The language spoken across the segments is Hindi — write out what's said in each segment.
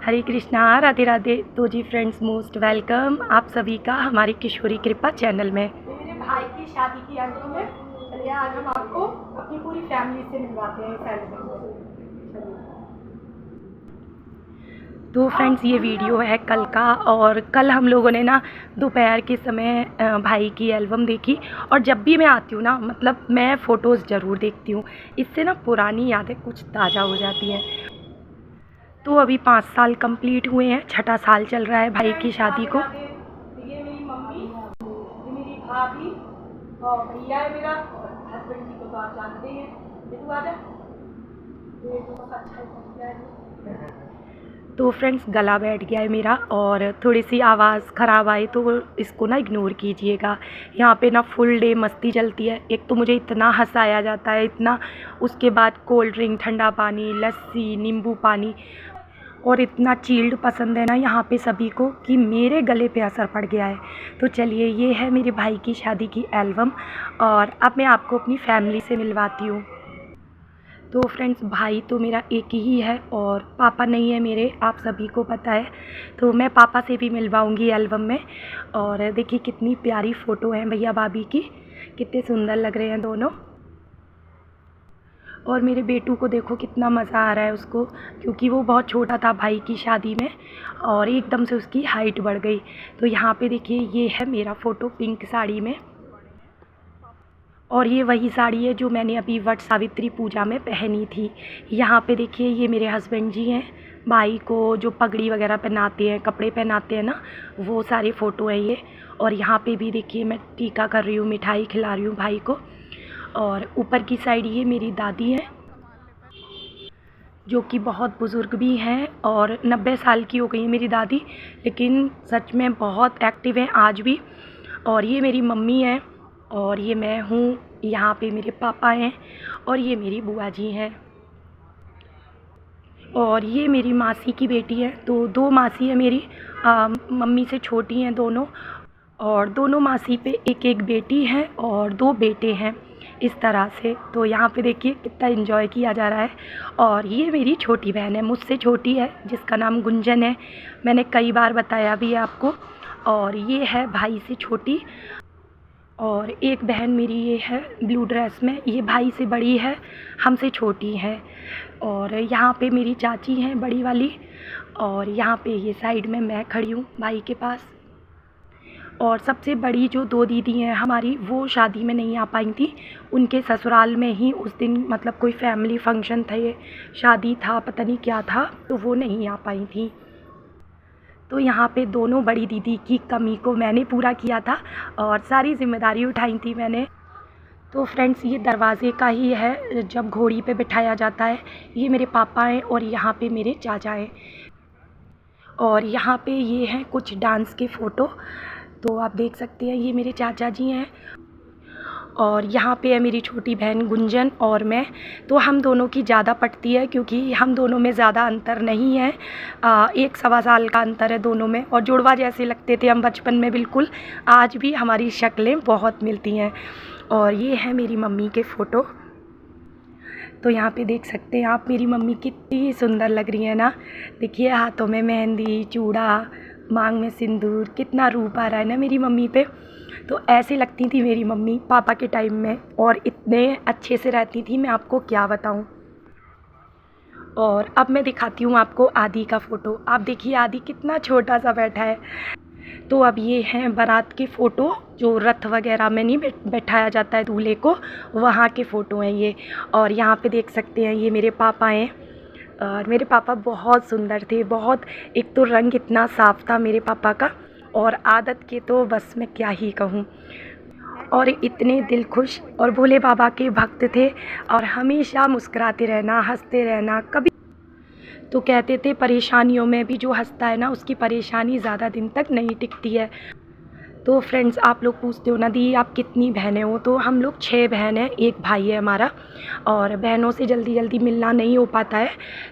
हरे कृष्णा, राधे राधे। तो जी फ्रेंड्स, मोस्ट वेलकम आप सभी का हमारी किशोरी कृपा चैनल में। मेरे भाई की शादी की एल्बम है। चलिए आज हम आपको अपनी पूरी फैमिली से मिलवाते हैं इस एल्बम में। तो फ्रेंड्स, ये वीडियो है कल का, और कल हम लोगों ने ना दोपहर के समय भाई की एल्बम देखी। और जब भी मैं आती हूँ ना, मतलब मैं फ़ोटोज़ ज़रूर देखती हूँ, इससे ना पुरानी यादें कुछ ताज़ा हो जाती हैं। तो अभी 5 साल कंप्लीट हुए हैं, छठा साल चल रहा है भाई की शादी को। ये मेरी मम्मी, ये मेरी भाभी और भैया है मेरा, और हस्बैंड जी को तो आप जानते हैं। ये तो आजा, ये तो बहुत अच्छा है। तो फ्रेंड्स, गला बैठ गया है मेरा, और थोड़ी सी आवाज़ ख़राब आई तो इसको ना इग्नोर कीजिएगा। यहाँ पे ना फुल डे मस्ती चलती है। एक तो मुझे इतना हँसाया जाता है, इतना, उसके बाद कोल्ड ड्रिंक, ठंडा पानी, लस्सी, नींबू पानी, और इतना चिल्ड पसंद है ना यहाँ पे सभी को कि मेरे गले पे असर पड़ गया है। तो चलिए, ये है मेरे भाई की शादी की एल्बम, और अब मैं आपको अपनी फैमिली से मिलवाती हूँ। तो फ्रेंड्स, भाई तो मेरा एक ही है और पापा नहीं है मेरे, आप सभी को पता है। तो मैं पापा से भी मिलवाऊंगी एल्बम में। और देखिए कितनी प्यारी फ़ोटो है भैया भाभी की, कितने सुंदर लग रहे हैं दोनों। और मेरे बेटू को देखो कितना मज़ा आ रहा है उसको, क्योंकि वो बहुत छोटा था भाई की शादी में, और एकदम से उसकी हाइट बढ़ गई। तो यहाँ पे देखिए, ये है मेरा फ़ोटो पिंक साड़ी में, और ये वही साड़ी है जो मैंने अभी वट सावित्री पूजा में पहनी थी। यहाँ पे देखिए, ये मेरे हस्बैंड जी हैं। भाई को जो पगड़ी वगैरह पहनाते हैं, कपड़े पहनाते हैं ना, वो सारे फ़ोटो हैं ये। और यहाँ पे भी देखिए, मैं टीका कर रही हूँ, मिठाई खिला रही हूँ भाई को। और ऊपर की साइड ये मेरी दादी हैं, जो कि बहुत बुज़ुर्ग भी हैं, और 90 साल की हो गई है मेरी दादी, लेकिन सच में बहुत एक्टिव हैं आज भी। और ये मेरी मम्मी है, और ये मैं हूँ। यहाँ पे मेरे पापा हैं, और ये मेरी बुआ जी हैं, और ये मेरी मासी की बेटी है। तो 2 मासी है मेरी, मम्मी से छोटी हैं दोनों, और दोनों मासी पे एक एक बेटी है और 2 बेटे हैं, इस तरह से। तो यहाँ पे देखिए कितना एंजॉय किया जा रहा है। और ये मेरी छोटी बहन है, मुझसे छोटी है, जिसका नाम गुंजन है, मैंने कई बार बताया भी है आपको। और ये है भाई से छोटी, और एक बहन मेरी ये है ब्लू ड्रेस में, ये भाई से बड़ी है, हमसे छोटी है। और यहाँ पे मेरी चाची हैं बड़ी वाली, और यहाँ पे ये साइड में मैं खड़ी हूँ भाई के पास। और सबसे बड़ी जो 2 दीदी हैं हमारी, वो शादी में नहीं आ पाई थी, उनके ससुराल में ही उस दिन, मतलब कोई फैमिली फंक्शन था, ये शादी था, पता नहीं क्या था, तो वो नहीं आ पाई थी। तो यहाँ पे दोनों बड़ी दीदी की कमी को मैंने पूरा किया था, और सारी ज़िम्मेदारी उठाई थी मैंने। तो फ्रेंड्स, ये दरवाज़े का ही है जब घोड़ी पे बिठाया जाता है। ये मेरे पापा हैं, और यहाँ पे मेरे चाचा हैं। और यहाँ पे ये हैं कुछ डांस के फ़ोटो, तो आप देख सकते हैं, ये मेरे चाचा जी हैं। और यहाँ पे है मेरी छोटी बहन गुंजन और मैं। तो हम दोनों की ज़्यादा पटती है, क्योंकि हम दोनों में ज़्यादा अंतर नहीं है, 1 सवा साल का अंतर है दोनों में, और जुड़वा जैसे लगते थे हम बचपन में बिल्कुल। आज भी हमारी शक्लें बहुत मिलती हैं। और ये है मेरी मम्मी के फ़ोटो। तो यहाँ पे देख सकते हैं आप, मेरी मम्मी कितनी सुंदर लग रही है ना। देखिए, हाथों में मेहंदी, चूड़ा, मांग में सिंदूर, कितना रूप आ रहा है ना मेरी मम्मी पे। तो ऐसे लगती थी मेरी मम्मी पापा के टाइम में, और इतने अच्छे से रहती थी, मैं आपको क्या बताऊँ। और अब मैं दिखाती हूँ आपको आदि का फ़ोटो। आप देखिए, आदि कितना छोटा सा बैठा है। तो अब ये हैं बारात के फ़ोटो, जो रथ वगैरह में नहीं बैठाया जाता है दूल्हे को, वहाँ के फ़ोटो हैं ये। और यहाँ पे देख सकते हैं, ये मेरे पापा हैं, और मेरे पापा बहुत सुंदर थे, बहुत। एक तो रंग इतना साफ़ था मेरे पापा का, और आदत के तो बस मैं क्या ही कहूँ। और इतने दिलखुश और भोले बाबा के भक्त थे, और हमेशा मुस्कुराते रहना, हंसते रहना। कभी तो कहते थे, परेशानियों में भी जो हंसता है ना, उसकी परेशानी ज़्यादा दिन तक नहीं टिकती है। तो फ्रेंड्स, आप लोग पूछते हो ना, दी आप कितनी बहनें हो, तो हम लोग 6 बहन हैं, 1 भाई है हमारा। और बहनों से जल्दी जल्दी मिलना नहीं हो पाता है,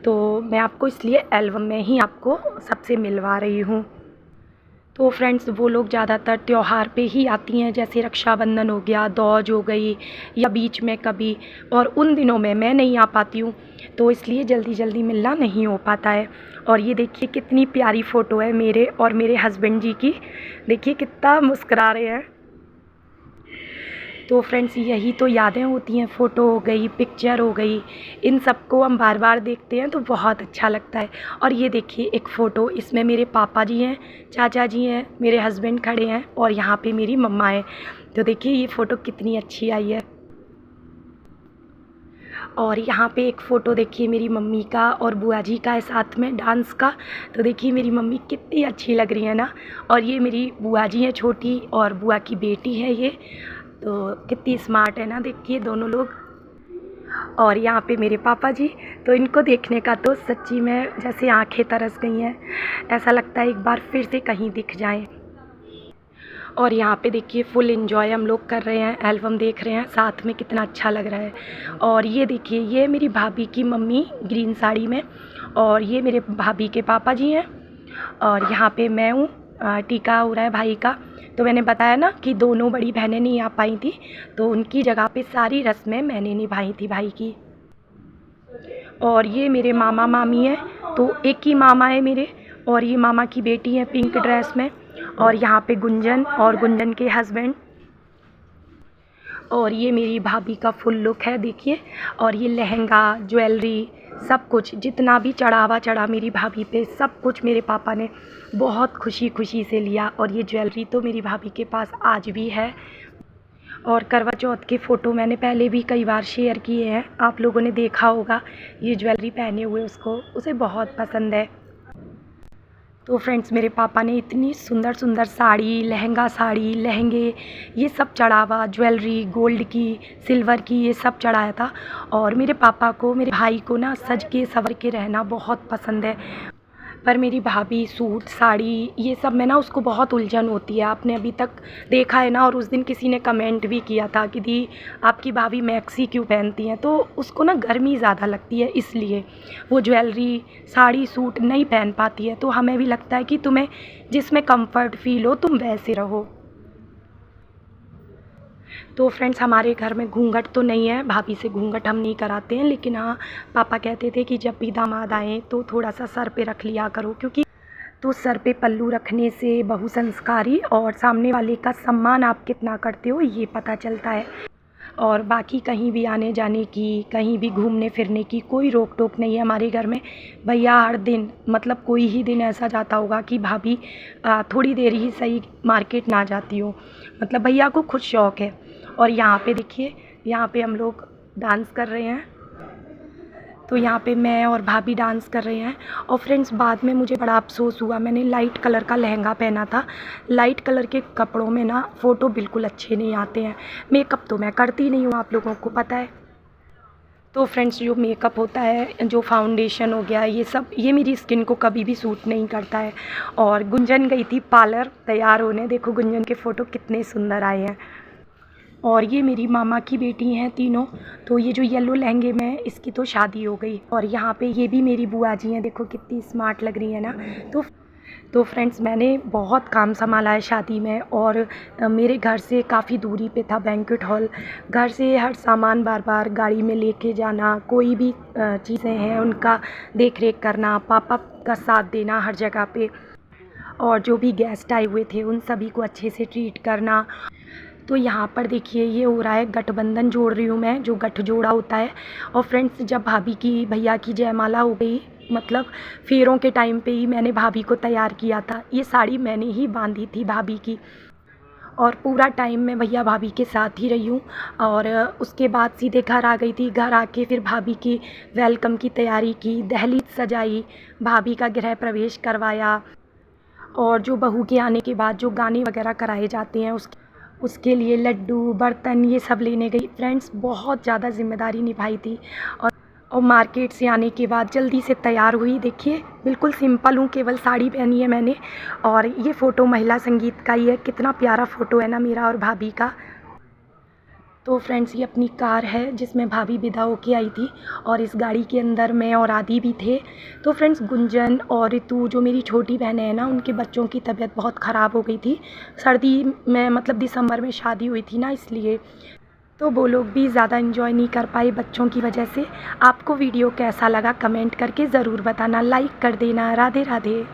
तो मैं आपको इसलिए एल्बम में ही आपको सबसे मिलवा रही हूँ। तो फ्रेंड्स वो लोग ज़्यादातर त्योहार पे ही आती हैं, जैसे रक्षाबंधन हो गया, दौज हो गई या बीच में कभी, और उन दिनों में मैं नहीं आ पाती हूँ, तो इसलिए जल्दी जल्दी मिलना नहीं हो पाता है। और ये देखिए कितनी प्यारी फ़ोटो है मेरे और मेरे हस्बैंड जी की, देखिए कितना मुस्कुरा रहे हैं। तो फ्रेंड्स यही तो यादें होती हैं, फ़ोटो हो गई, पिक्चर हो गई, इन सबको हम बार बार देखते हैं तो बहुत अच्छा लगता है। और ये देखिए एक फ़ोटो, इसमें मेरे पापा जी हैं, चाचा जी हैं, मेरे हस्बैंड खड़े हैं और यहाँ पे मेरी मम्मा है। तो देखिए ये फ़ोटो कितनी अच्छी आई है। और यहाँ पे एक फ़ोटो देखिए मेरी मम्मी का और बुआ जी का है साथ में डांस का। तो देखिए मेरी मम्मी कितनी अच्छी लग रही है ना। और ये मेरी बुआ जी हैं छोटी और बुआ की बेटी है ये, तो कितनी स्मार्ट है ना, देखिए दोनों लोग। और यहाँ पे मेरे पापा जी, तो इनको देखने का तो सच्ची में जैसे आंखें तरस गई हैं, ऐसा लगता है एक बार फिर से कहीं दिख जाएं। और यहाँ पे देखिए फुल एंजॉय हम लोग कर रहे हैं, एल्बम देख रहे हैं साथ में, कितना अच्छा लग रहा है। और ये देखिए ये मेरी भाभी की मम्मी ग्रीन साड़ी में, और ये मेरे भाभी के पापा जी हैं, और यहाँ पे मैं हूँ, टीका हो रहा है भाई का। तो मैंने बताया ना कि दोनों बड़ी बहनें नहीं आ पाई थी, तो उनकी जगह पे सारी रस्में मैंने निभाई थी भाई की। और ये मेरे मामा मामी हैं, तो एक ही मामा है मेरे, और ये मामा की बेटी है पिंक ड्रेस में। और यहाँ पे गुंजन और गुंजन के हस्बैंड। और ये मेरी भाभी का फुल लुक है देखिए। और ये लहंगा, ज्वेलरी, सब कुछ जितना भी चढ़ावा चढ़ा मेरी भाभी पे, सब कुछ मेरे पापा ने बहुत खुशी खुशी से लिया। और ये ज्वेलरी तो मेरी भाभी के पास आज भी है। और करवा चौथ के फ़ोटो मैंने पहले भी कई बार शेयर किए हैं, आप लोगों ने देखा होगा। ये ज्वेलरी पहने हुए उसे बहुत पसंद है। तो फ्रेंड्स मेरे पापा ने इतनी सुंदर सुंदर साड़ी, लहंगा साड़ी, लहंगे, ये सब चढ़ावा, ज्वेलरी गोल्ड की, सिल्वर की, ये सब चढ़ाया था। और मेरे पापा को, मेरे भाई को ना सज के संवर के रहना बहुत पसंद है। पर मेरी भाभी सूट, साड़ी, ये सब में ना उसको बहुत उलझन होती है, आपने अभी तक देखा है ना। और उस दिन किसी ने कमेंट भी किया था कि दी आपकी भाभी मैक्सी क्यों पहनती हैं, तो उसको ना गर्मी ज़्यादा लगती है, इसलिए वो ज्वेलरी, साड़ी, सूट नहीं पहन पाती है। तो हमें भी लगता है कि तुम्हें जिसमें कंफर्ट फील हो तुम वैसे रहो। तो फ्रेंड्स हमारे घर में घूंघट तो नहीं है, भाभी से घूंघट हम नहीं कराते हैं, लेकिन हाँ पापा कहते थे कि जब भी दामाद आएँ तो थोड़ा सा सर पे रख लिया करो, क्योंकि तो सर पे पल्लू रखने से बहु संस्कारी और सामने वाले का सम्मान आप कितना करते हो ये पता चलता है। और बाकी कहीं भी आने जाने की, कहीं भी घूमने फिरने की कोई रोक टोक नहीं है हमारे घर में। भैया हर दिन, मतलब कोई ही दिन ऐसा जाता होगा कि भाभी थोड़ी देर ही सही मार्केट ना जाती हो, मतलब भैया को खुद शौक़ है। और यहाँ पे देखिए, यहाँ पे हम लोग डांस कर रहे हैं, तो यहाँ पे मैं और भाभी डांस कर रहे हैं। और फ्रेंड्स बाद में मुझे बड़ा अफसोस हुआ, मैंने लाइट कलर का लहंगा पहना था। लाइट कलर के कपड़ों में ना फ़ोटो बिल्कुल अच्छे नहीं आते हैं। मेकअप तो मैं करती नहीं हूँ, आप लोगों को पता है। तो फ्रेंड्स जो मेकअप होता है, जो फाउंडेशन हो गया, ये सब, ये मेरी स्किन को कभी भी सूट नहीं करता है। और गुंजन गई थी पार्लर तैयार होने, देखो गुंजन के फ़ोटो कितने सुंदर आए हैं। और ये मेरी मामा की बेटी हैं तीनों। तो ये जो येलो लहंगे में, इसकी तो शादी हो गई। और यहाँ पे ये भी मेरी बुआ जी हैं, देखो कितनी स्मार्ट लग रही है ना। तो फ्रेंड्स मैंने बहुत काम संभाला है शादी में। और मेरे घर से काफ़ी दूरी पे था बैंक्वेट हॉल, घर से हर सामान बार बार गाड़ी में लेके जाना, कोई भी चीज़ें हैं उनका देख रेख करना, पापा का साथ देना हर जगह पे, और जो भी गेस्ट आए हुए थे उन सभी को अच्छे से ट्रीट करना। तो यहाँ पर देखिए ये हो रहा है गठबंधन जोड़ रही हूँ मैं, जो गठजोड़ा होता है। और फ्रेंड्स जब भाभी की, भैया की जयमाला हो गई, मतलब फेरों के टाइम पे ही मैंने भाभी को तैयार किया था। ये साड़ी मैंने ही बांधी थी भाभी की, और पूरा टाइम मैं भैया भाभी के साथ ही रही हूँ। और उसके बाद सीधे घर आ गई थी। घर आके फिर भाभी की वेलकम की तैयारी की, दहलीज सजाई, भाभी का गृह प्रवेश करवाया। और जो बहू के आने के बाद जो गाने वगैरह कराए जाते हैं उसके लिए लड्डू, बर्तन, ये सब लेने गई। फ्रेंड्स बहुत ज़्यादा ज़िम्मेदारी निभाई थी। और मार्केट से आने के बाद जल्दी से तैयार हुई, देखिए बिल्कुल सिंपल हूँ, केवल साड़ी पहनी है मैंने। और ये फ़ोटो महिला संगीत का ही है, कितना प्यारा फ़ोटो है ना मेरा और भाभी का। तो फ्रेंड्स ये अपनी कार है जिसमें भाभी विदा होके आई थी और इस गाड़ी के अंदर मैं और आदि भी थे। तो फ्रेंड्स गुंजन और ऋतु जो मेरी छोटी बहनें हैं ना, उनके बच्चों की तबीयत बहुत ख़राब हो गई थी सर्दी में, मतलब दिसंबर में शादी हुई थी ना, इसलिए तो वो लोग भी ज़्यादा इन्जॉय नहीं कर पाए बच्चों की वजह से। आपको वीडियो कैसा लगा कमेंट करके ज़रूर बताना, लाइक कर देना। राधे राधे।